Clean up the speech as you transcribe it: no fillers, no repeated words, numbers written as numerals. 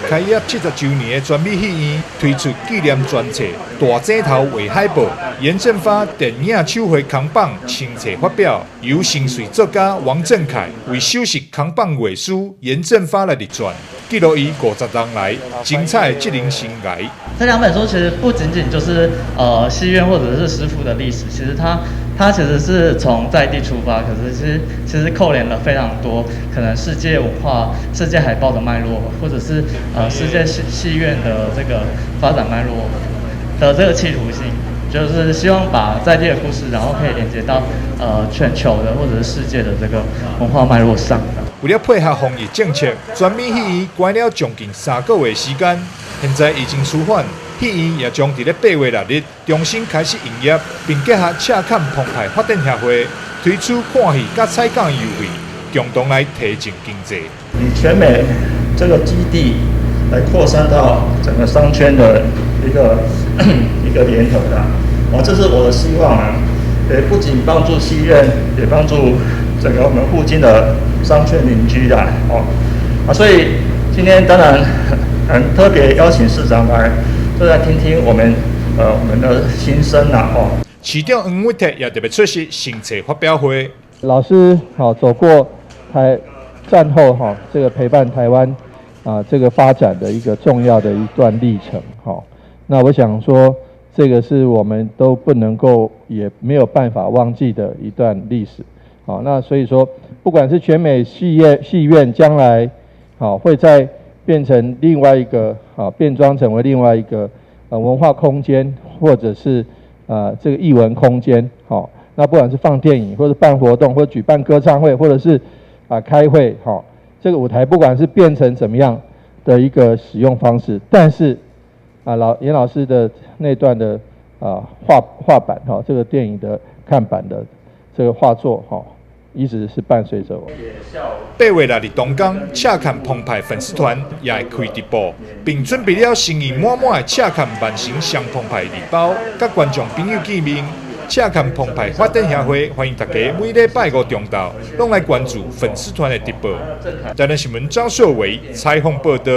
开业70周年的全美戏院推出纪念专册《大井头画海报》，严正发电影手绘扛棒清册发表，由新锐作家王正凯为首席扛棒画师严正发来立传，记录伊50年来精彩的职人生涯。这两本书其实不仅仅就是戏院或者是师傅的历史，其实它其实是从在地出发，可是其实扣连了非常多可能世界文化、世界海报的脉络，或者是世界戏院的这个发展脉络的这个企图心，就是希望把在地的故事，然后可以连接到全球的或者是世界的这个文化脉络上。为了配合防疫政策，全美戏院关了将近3个月时间。现在已经舒缓，戏院也将在8月6日重新开始营业，并结合赤坎澎湃发展协会推出看戏甲采购优惠，共同来提振经济。以全美这个基地来扩散到整个商圈的一个联合的，这是我的希望啊！也不仅帮助戏院，也帮助整个我们附近的商圈邻居啊，所以今天当然很特别邀请市长来听听我们的心声啊，市长黄伟哲也特别出席新册发表会。老师走过战后这个陪伴台湾这个发展的一个重要的一段历程那我想说，这个是我们都不能够也没有办法忘记的一段历史那所以说，不管是全美戏院将来会再变成另外一个变装成为另外一个文化空间，或者是这个艺文空间那不管是放电影，或者办活动，或者举办歌唱会，或者是开会这个舞台不管是变成怎么样的一个使用方式，但是严老师的那段的画板这个电影的看板的这个画作一直是伴随着我。8月6日东港赤坎澎湃粉丝团也会开直播，并准备了心意满满的赤坎万成双澎湃礼包，甲观众朋友见面。赤坎澎湃发展协会欢迎大家每礼拜5中昼拢来关注粉丝团的直播。台南新闻张硕伟采访报道。